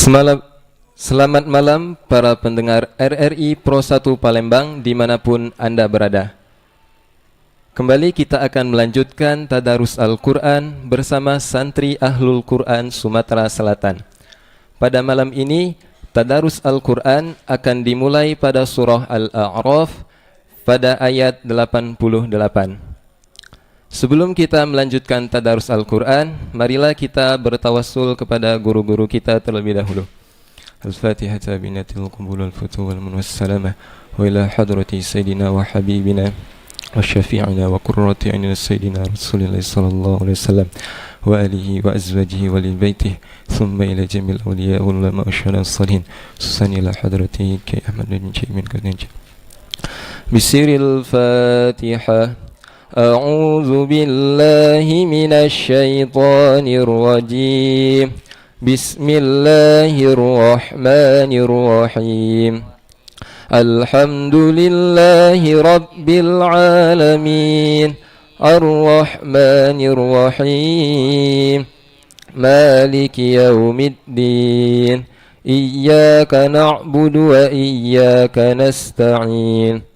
Selamat malam para pendengar RRI Pro 1 Palembang dimanapun Anda berada. Kembali kita akan melanjutkan Tadarus Al-Quran bersama santri Ahlul Quran Sumatera Selatan. Pada malam ini Tadarus Al-Quran akan dimulai pada surah Al-A'raf pada ayat 88. Sebelum kita melanjutkan Tadarus Al-Quran, marilah kita bertawassul kepada guru-guru kita terlebih dahulu. Al-Fatihah binatil qubul wal-futuh wal-mun was-salamah wa ila hadrati Sayyidina wa Habibina wa syafi'ina wa qurrati a'yunina Sayyidina Rasulullah sallallahu alaihi wasallam wa alihi wa azwajihi wa li baitihi thumma ila jamil awliya wal ulama wasyhada as-salihin susani ila hadrati Ki Ahmad bin Jaimin kadanja bisiril Fatihah. A'udzu billahi minasy syaithanir rajim. Bismillahirrahmanirrahim. Alhamdulillahi rabbil alamin. Ar-Rahmanir Rahim. Maliki yaumiddin. Iyyaka na'budu wa iyyaka nasta'in.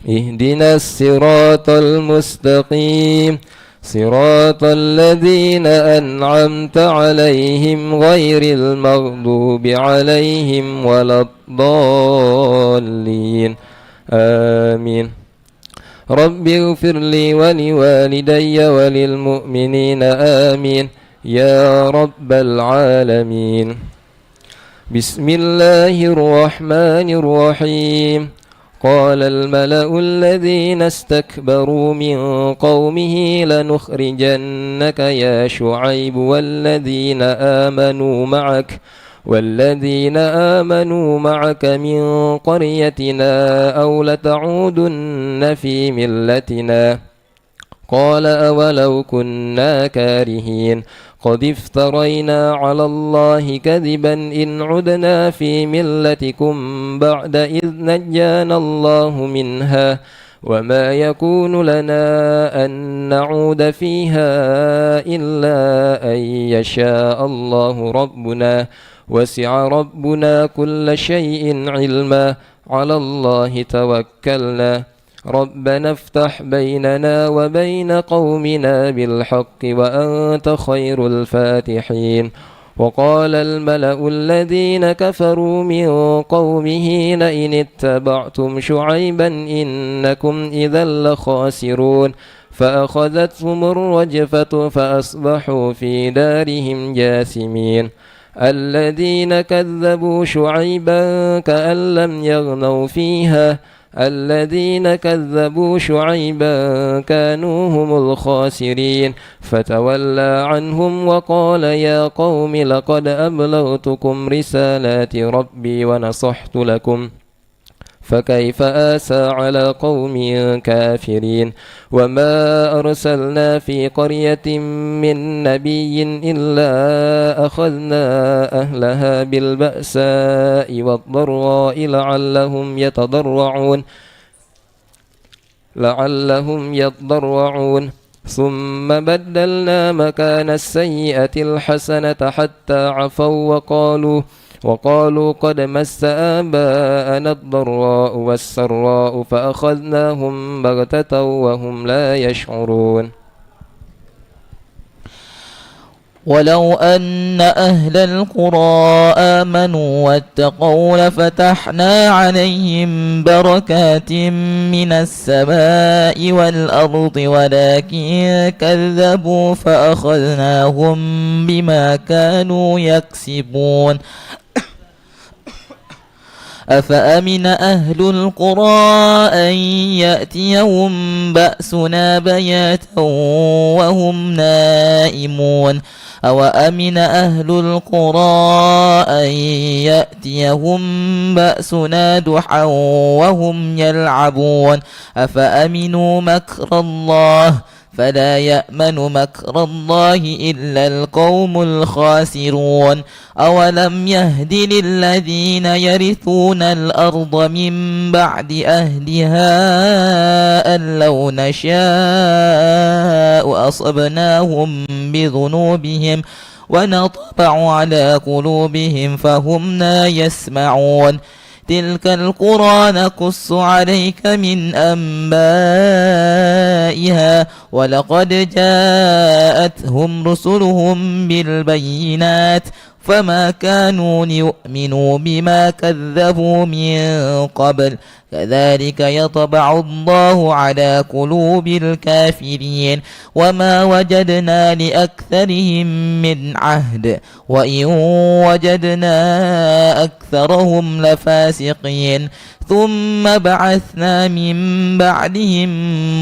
Ihdinas siratal mustaqim. Siratal ladzina an'amta 'alaihim ghairil maghdubi 'alaihim waladdallin. Amin. Rabbighfirli wa liwalidayya wa lil mu'minina amin ya rabbal alamin. Bismillahirrahmanirrahim. قال الملأ الذين استكبروا من قومه لنخرجنك يا شعيب والذين آمنوا معك من قريتنا أو لتعودن في ملتنا قال أولو كنا كارهين قد افترينا على الله كذبا إن عدنا في ملتكم بعد إذ نجانا الله منها وما يكون لنا أن نعود فيها إلا أن يشاء الله ربنا وسع ربنا كل شيء علما على الله توكلنا ربنا افتح بيننا وبين قومنا بالحق وأنت خير الفاتحين. وقال الملأ الذين كفروا من قومه لئن اتبعتم شعيبا إنكم إذا لخاسرون فأخذتهم الرجفة فأصبحوا في دارهم جاثمين. الذين كذبوا شعيبا كأن لم يغنوا فيها الذين كذبوا شعيبا كانوا هم الخاسرين فتولى عنهم وقال يا قوم لقد أبلغتكم رسالات ربي ونصحت لكم فكيف آسى على قوم كافرين. وما أرسلنا في قرية من نبي إلا أخذنا أهلها بالبأساء والضراء لعلهم يضرعون ثم بدلنا مكان السيئة الحسنة حتى عفوا وقالوا قد مس آباءنا الضراء والسراء فأخذناهم بغتة وهم لا يشعرون. ولو أن أهل القرى آمنوا واتقوا لفتحنا عليهم بركات من السماء والأرض ولكن كذبوا فأخذناهم بما كانوا يكسبون. أفأمن أهل القرى أن يأتيهم بأسنا بياتا وهم نائمون أوأمن أهل القرى أن يأتيهم بأسنا ضحى وهم يلعبون أفأمنوا مكر الله فلا يأمن مكر الله إلا القوم الخاسرون. أولم يهد للذين يرثون الأرض من بعد أهلها أن لو نشاء أصبناهم بذنوبهم ونطبع على قلوبهم فهم لا يسمعون تلك القرى نقص عليك من أنبائها ولقد جاءتهم رسلهم بالبينات فما كانوا ليؤمنوا بما كذبوا من قبل كذلك يطبع الله على قلوب الكافرين وما وجدنا لأكثرهم من عهد وإن وجدنا أكثرهم لفاسقين ثم بعثنا من بعدهم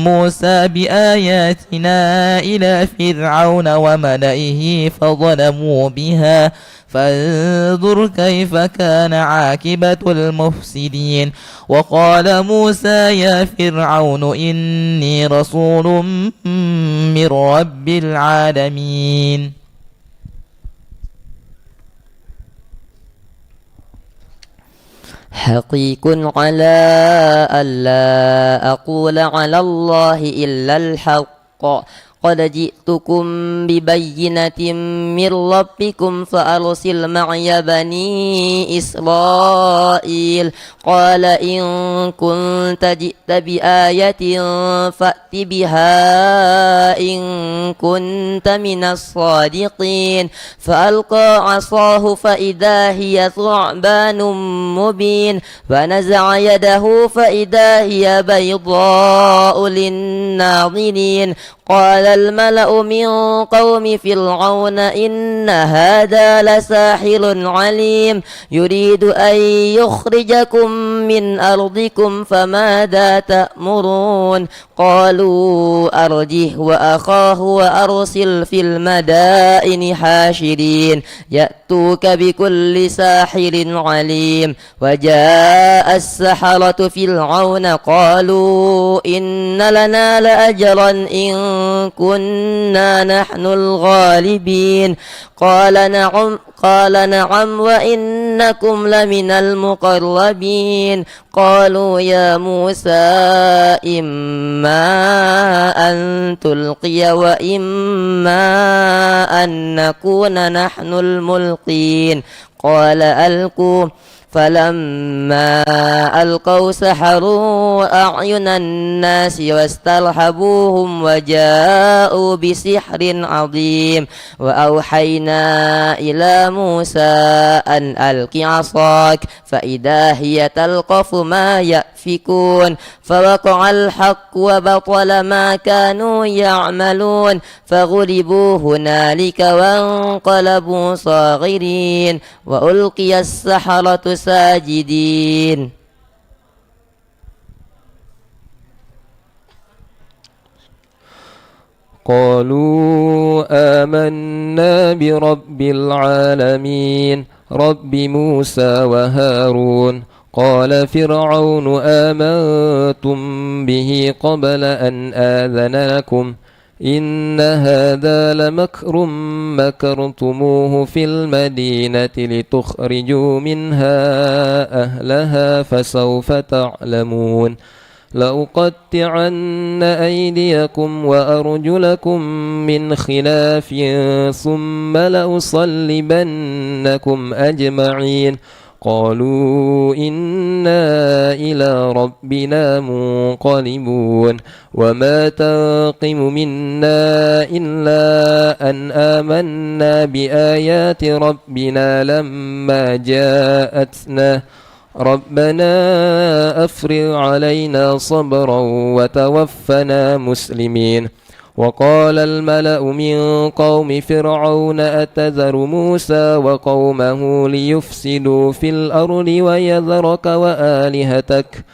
موسى بآياتنا إلى فرعون وملئه فظلموا بها فانظر كيف كان عاقبة المفسدين وقال موسى يا فرعون إني رسول من رب العالمين حقيق على ألا أقول على الله إلا الحق قد جئتكم ببينة من ربكم فأرسل معي بني إسرائيل قال إن كنت جئت بآية فأت بها إن كنت من الصادقين فألقى عصاه فإذا هي ثعبان مبين فنزع يده فإذا هي بيضاء للناظرين قال الملأ من قوم فرعون إن هذا لساحر عليم يريد أن يخرجكم من أرضكم فماذا تأمرون قالوا أرجه وأخاه وأرسل في المدائن حاشرين يأتوك بكل ساحر عليم وجاء السحرة فرعون قالوا إن لنا لأجرا إن كنا نحن الغالبين قال نعم وإنكم لمن المقربين قالوا يا موسى إما أن تلقي وإما أن نكون نحن الملقين قال ألقوا فلما ألقوا سحروا أعين الناس واسترهبوهم وجاءوا بسحر عظيم وأوحينا إلى موسى أن ألق عصاك فإذا هي تلقف ما يأفكون فوقع الحق وبطل ما كانوا يعملون فغلبوا هنالك وانقلبوا صاغرين وألقي السحرة ساجدين قالوا آمنا برب العالمين رب موسى وهارون قال فرعون آمنتم به قبل أن آذن لكم إن هذا لمكر مكرتموه في المدينة لتخرجوا منها أهلها فسوف تعلمون لأقطعن أيديكم وأرجلكم من خلاف ثم لأصلبنكم أجمعين قالوا إنا إلى ربنا منقلبون وما تنقم منا إلا أن آمنا بآيات ربنا لما جاءتنا ربنا أفرغ علينا صبرا وتوفنا مسلمين وقال الملأ من قوم فرعون أتذر موسى وقومه ليفسدوا في الأرض ويذرك وآلهتك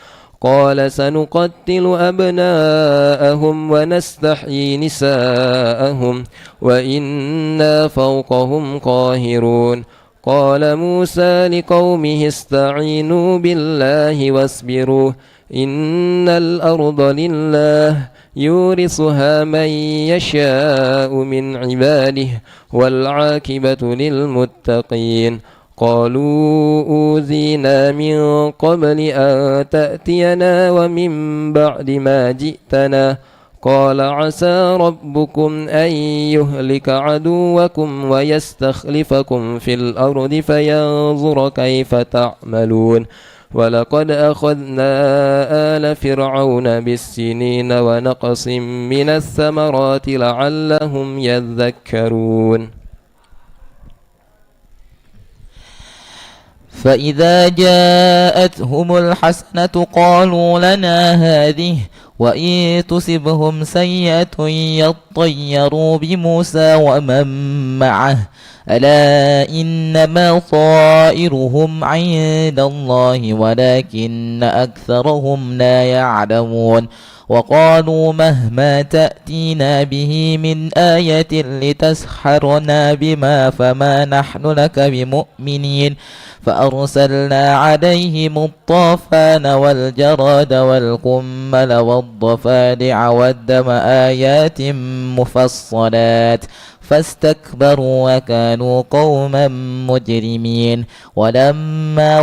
قال سنقتل أبناءهم ونستحيي نساءهم وإنا فوقهم قاهرون قال موسى لقومه استعينوا بالله واصبروا إن الأرض لله يورثها من يشاء من عباده والعاقبة للمتقين قالوا أوذينا من قبل أن تأتينا ومن بعد ما جئتنا قال عسى ربكم أن يهلك عدوكم ويستخلفكم في الأرض فينظر كيف تعملون ولقد أخذنا آل فرعون بالسنين ونقص من الثمرات لعلهم يذكرون فإذا جاءتهم الحسنة قالوا لنا هذه وإن تصبهم سيئة يطيروا بموسى ومن معه ألا إنما طائرهم عند الله ولكن أكثرهم لا يعلمون وقالوا مهما تأتينا به من آية لتسحرنا بما فما نحن لك بمؤمنين فأرسلنا عليهم الطوفان والجراد والقمل والضفادع والدم آيات مفصلات فاستكبروا وكانوا قوما مجرمين ولما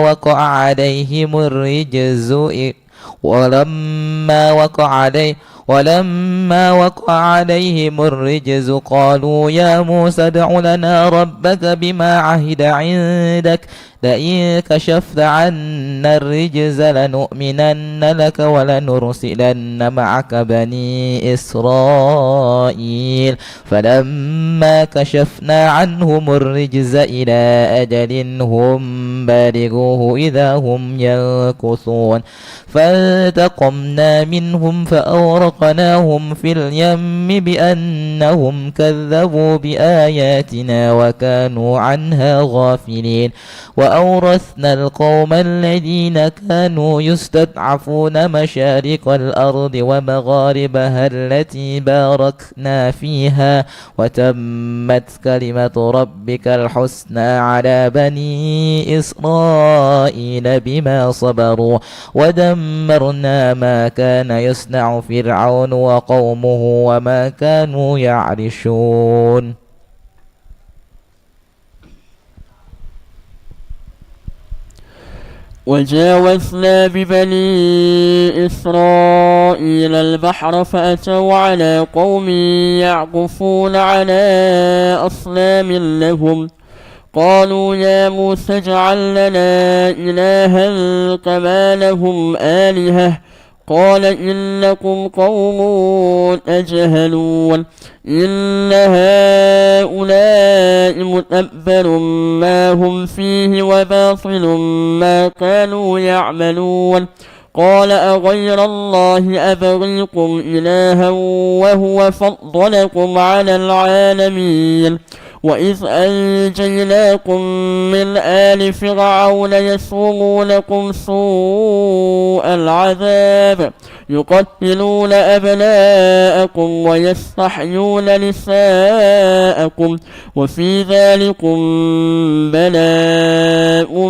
وقع عليهم الرجز قالوا يا موسى ادع لنا ربك بما عهد عندك لئن كشفت عنا الرجز لنؤمنن لك ولنرسلن معك بني إسرائيل فلما كشفنا عنهم الرجز إلى أجل هم بالغوه إذا هم ينكثون فانتقمنا منهم فأورقناهم في اليم بأنهم كذبوا بآياتنا وكانوا عنها غافلين وأورثنا القوم الذين كانوا يستضعفون مشارق الأرض ومغاربها التي باركنا فيها وتمت كلمة ربك الحسنى على بني إسرائيل بما صبروا ودمرنا ما كان يصنع فرعون وقومه وما كانوا يعرشون وجاوزنا ببني إسرائيل البحر فأتوا على قوم يعكفون على أصنام لهم قالوا يا موسى اجعل لنا إلها كما لهم آلهة قال إنكم قوم تجهلون إن هؤلاء متبر ما هم فيه وباطل ما كانوا يعملون قال أغير الله أبغيكم إلها وهو فضلكم على العالمين وإذ أنجيناكم من آل فرعون يسومونكم سوء العذاب يقتلون أبناءكم ويستحيون نساءكم وفي ذلكم بلاء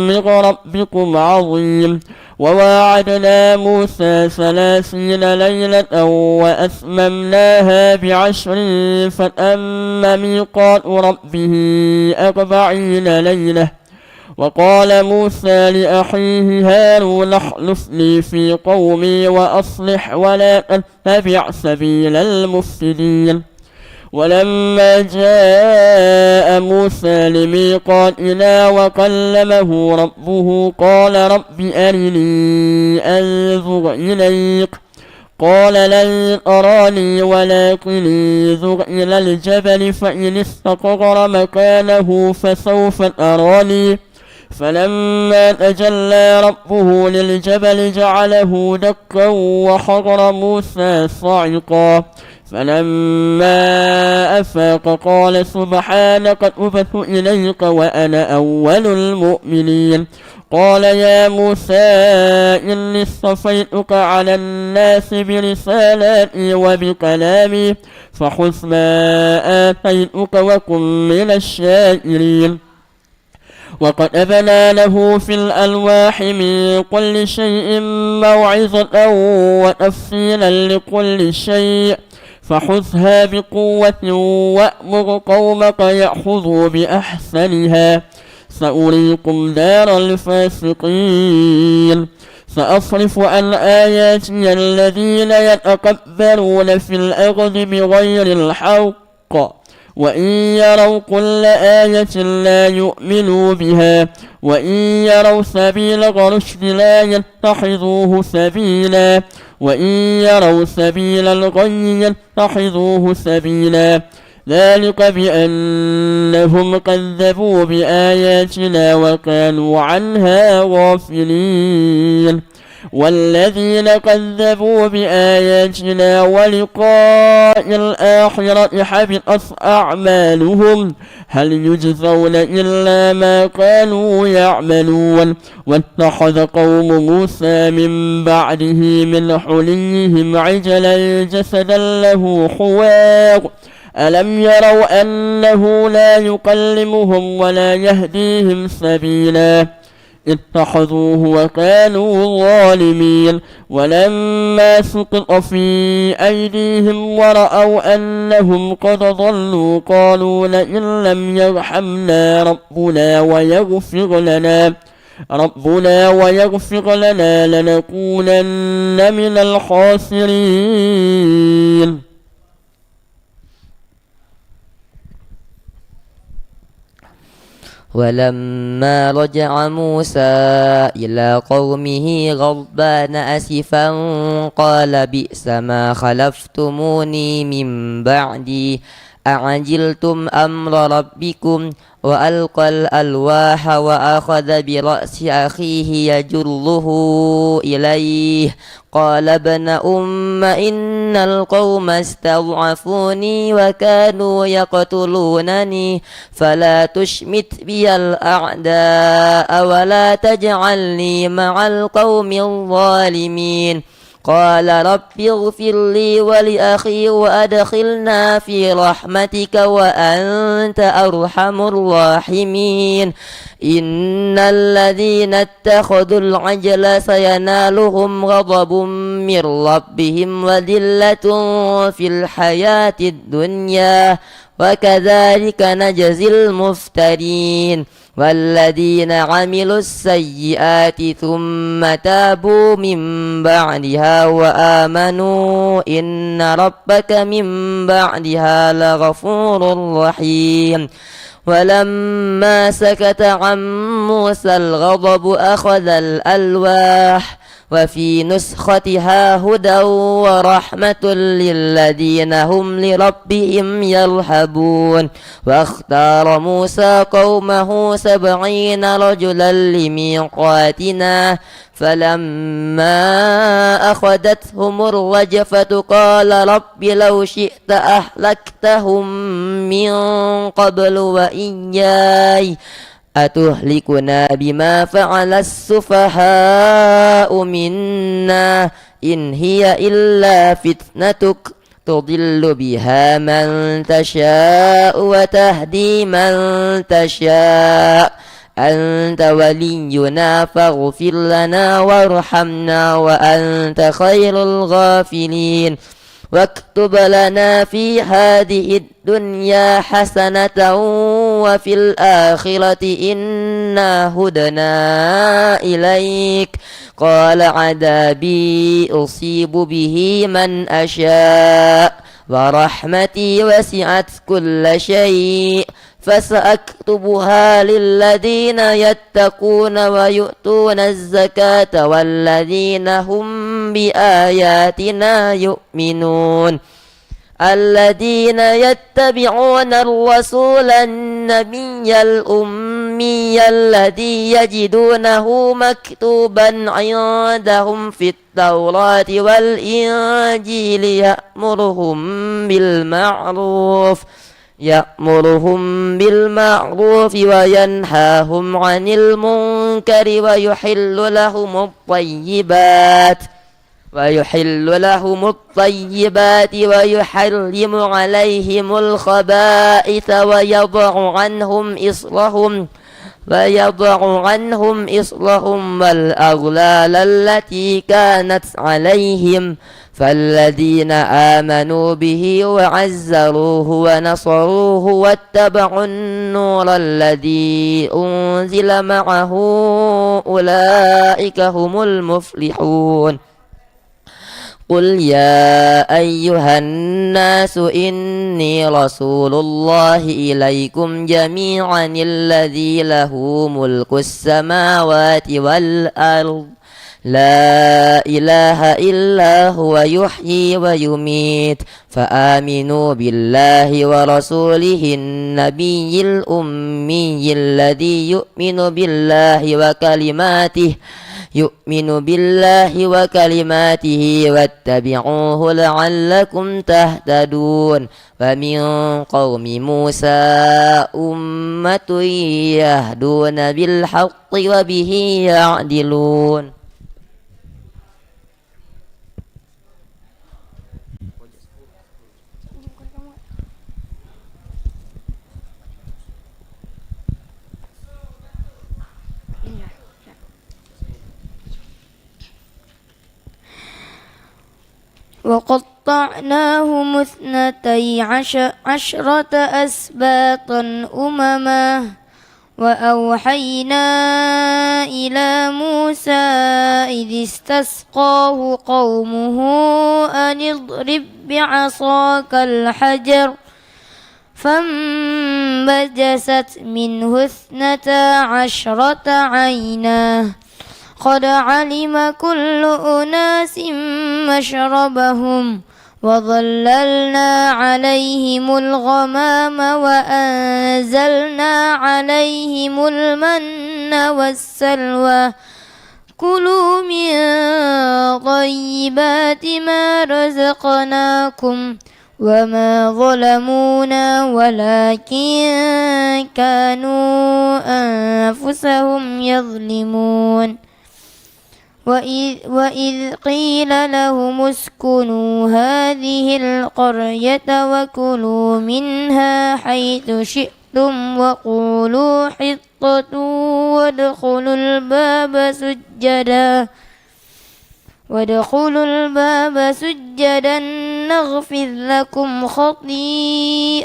من ربكم عظيم وواعدنا موسى 30 ليلة وأتممناها ب10 فتم ميقات ربه 40 ليلة وقال موسى لأخيه هارون اخلفني في قومي وأصلح ولا تتبع سبيل المفسدين ولما جاء موسى لميقاتنا وكلمه ربه قال رب أرني أنظر إليك قال لن أراني ولكن انظر إلى الجبل فإن استقر مكانه فسوف تراني فلما تجلى ربه للجبل جعله دكا وخر موسى صعقا فلما أفاق قال سبحانك تبت إليك وأنا أول المؤمنين قال يا موسى إني اصطفيتك على الناس برسالاتي وبكلامي فخذ ما آتيتك وكن من الشاكرين وكتبنا له في الألواح من كل شيء موعظة وتفصيلا لكل شيء فخذها بقوة وأمر قومك يأخذوا بأحسنها سأريكم دار الفاسقين سأصرف عن آياتي الذين يتكبرون في الأرض بغير الحق وإن يروا كل آية لا يؤمنوا بها وإن يروا سبيل الرشد لا يتخذوه سبيلا وإن يروا سبيل الغي يتخذوه سبيلا ذلك بأنهم كذبوا بآياتنا وكانوا عنها غافلين والذين كذبوا بآياتنا ولقاء الآخرة حبطت أعمالهم هل يجزون إلا ما كانوا يعملون واتخذ قوم موسى من بعده من حليهم عجلا جسدا له خوار ألم يروا أنه لا يكلمهم ولا يهديهم سبيلا اتخذوه وكانوا ظالمين ولما سقط في أيديهم ورأوا أنهم قد ضلوا قالوا لئن لم يرحمنا ربنا ويغفر لنا لنكونن من الخاسرين. ولما رجع موسى إلى قومه غضبان أسفا قال بئس ما خلفتموني من بعدي أعجلتم أمر ربكم وألقى الألواح وأخذ برأس أخيه يجره إليه قال ابن إن القوم استضعفوني وكانوا يقتلونني فلا تشمت بي الأعداء ولا تجعلني مع القوم الظالمين قال رب اغفر لي ولأخي وأدخلنا في رحمتك وأنت أرحم الراحمين إن الذين اتخذوا العجل سينالهم غضب من ربهم وذلة في الحياة الدنيا وكذلك نجزي المفترين والذين عملوا السيئات ثم تابوا من بعدها وآمنوا إن ربك من بعدها لغفور رحيم ولما سكت عن موسى الغضب أخذ الألواح وفي نسختها هدى ورحمة للذين هم لربهم يرهبون واختار موسى قومه 70 رجلا لميقاتنا فلما أخذتهم الرجفة قال رب لو شئت أهلكتهم من قبل وإياي أتهلكنا بما فعل السفهاء منا إن هي إلا فتنتك تضل بها من تشاء وتهدي من تشاء أنت ولينا فاغفر لنا وارحمنا وأنت خير الغافرين واكتب لنا في هذه الدنيا حسنة وفي الآخرة إنا هدنا إليك قال عذابي أصيب به من أشاء ورحمتي وسعت كل شيء فسأكتبها للذين يتقون ويؤتون الزكاة والذين هم بآياتنا يؤمنون الذين يتبعون الرسول النبي الأمي الذي يجدونه مكتوبا عندهم في التوراة والإنجيل يأمرهم بالمعروف وينهاهم عن المنكر ويحل لهم الطيبات ويحرم عليهم الخبائث ويضع عنهم إصرهم والأغلال التي كانت عليهم فالذين آمنوا به وعزروه ونصروه واتبعوا النور الذي أنزل معه أولئك هم المفلحون قل يا أيها الناس إني رسول الله إليكم جميعا الذي له ملك السماوات والأرض لا إله إلا هو يحيي ويميت فآمنوا بالله ورسوله النبي الأمي الذي يؤمن بالله وكلماته واتبعوه لعلكم تهتدون ومن قوم موسى أمة يهدون بالحق وبه يعدلون. وقطعناهم اثنتي عشرة أسباطا أمما وأوحينا إلى موسى إذ استسقاه قومه أن اضرب بعصاك الحجر فانبجست منه 12 عينا قد علم كل أناس مشربهم وظللنا عليهم الغمام وأنزلنا عليهم المن والسلوى كلوا من طيبات ما رزقناكم وما ظلمونا ولكن كانوا أنفسهم يظلمون وإذ قيل لهم اسكنوا هذه القرية وكلوا منها حيث شئتم وقولوا حطة وادخلوا الباب سجدا نغفر لكم خطيئاتكم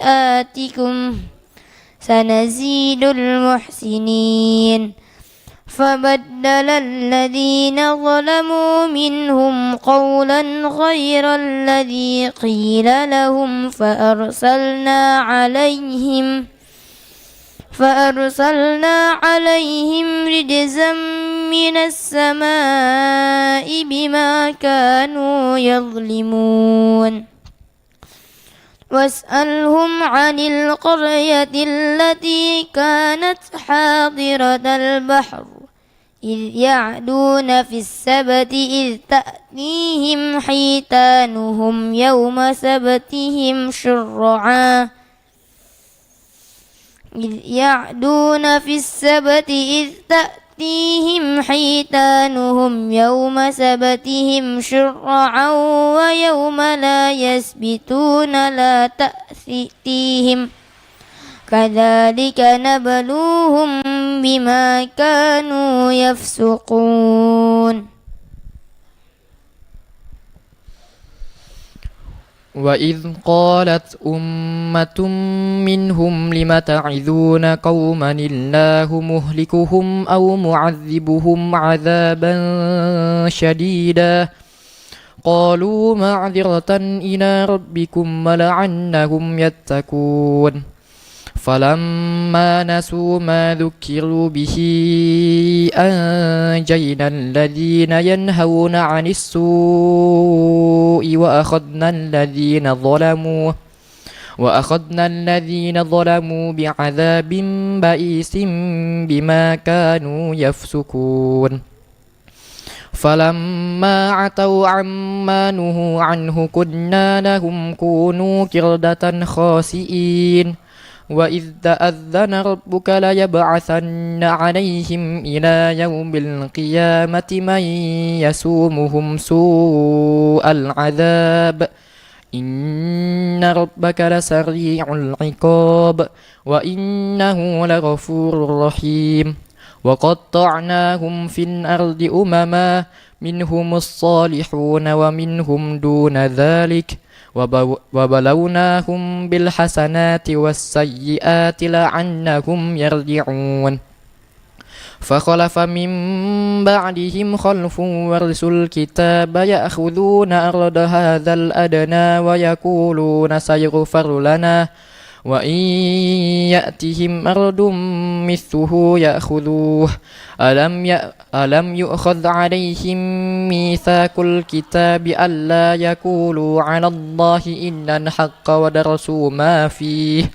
سنزيد المحسنين فبدل الذين ظلموا منهم قولا غير الذي قيل لهم فأرسلنا عليهم رجزا من السماء بما كانوا يظلمون واسألهم عن القرية التي كانت حاضرة البحر إذ يعدون في السبت إذ تأتيهم حيتانهم يوم سبتهم شرعا ويوم لا يسبتون لا تأتيهم كذلك نبلوهم بما كانوا يفسقون وإذ قالت أمة منهم لم تعظون قوما الله مهلكهم أو معذبهم عذابا شديدا قالوا معذرة إلى ربكم ولعلهم يتقون فلما نسوا ما ذكروا به أنجينا الذين ينهون عن السوء وأخذنا الذين ظلموا بعذاب بئيس بما كانوا يفسقون فلما عتوا عما نهوا عنه قلنا لهم كونوا قردة خاسئين وإذ تأذن ربك ليبعثن عليهم إلى يوم القيامة من يسومهم سوء العذاب إن ربك لسريع العقاب وإنه لغفور رحيم وقطعناهم في الأرض أمما منهم الصالحون ومنهم دون ذلك وبلوناهم بالحسنات والسيئات لعلهم يرجعون فخلف من بعدهم خلف ورثوا الكتاب يأخذون أرض هذا الأدنى ويقولون سيغفر لنا وإن يأتهم أرض مثله يأخذوه ألم يؤخذ عليهم ميثاق الكتاب ألا يقولوا على الله إلا الحق ودرسوا ما فيه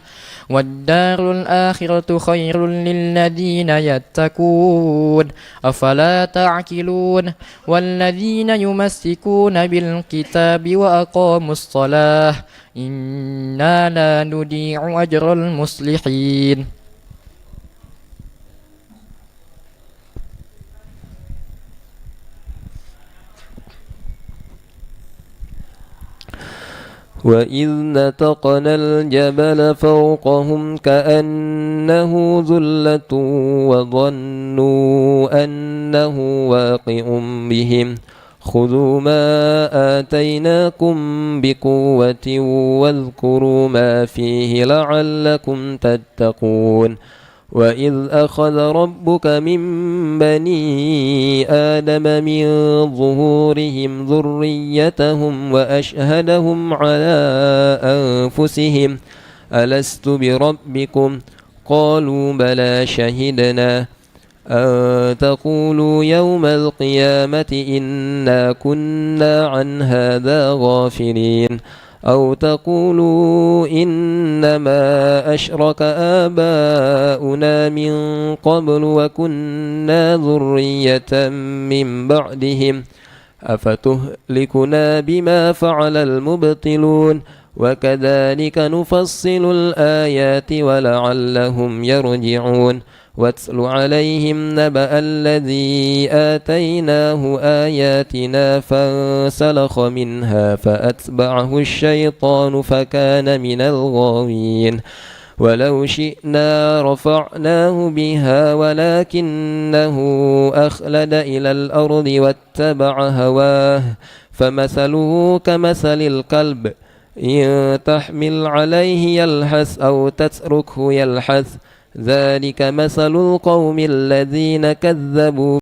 والدار الآخرة خير للذين يتقون أفلا تعقلون والذين يمسكون بالكتاب وأقاموا الصلاة إنا لا نضيع أجر المصلحين وإذ نتقنا الجبل فوقهم كأنه ذلة وظنوا أنه واقع بهم خذوا ما آتيناكم بقوة واذكروا ما فيه لعلكم تتقون وإذ أخذ ربك من بني آدم من ظهورهم ذريتهم وأشهدهم على أنفسهم ألست بربكم قالوا بلى شهدنا أن تقولوا يوم القيامة إنا كنا عن هذا غافلين أو تقولوا إنما أشرك آباؤنا من قبل وكنا ذرية من بعدهم أفتهلكنا بما فعل المبطلون وكذلك نفصل الآيات ولعلهم يرجعون واتل عليهم نبأ الذي آتيناه آياتنا فانسلخ منها فأتبعه الشيطان فكان من الغاوين ولو شئنا رفعناه بها ولكنه أخلد إلى الأرض واتبع هواه فمثله كمثل الكلب إن تحمل عليه يلحث أو تتركه يلحث ذلك مثل القوم الذين كذبوا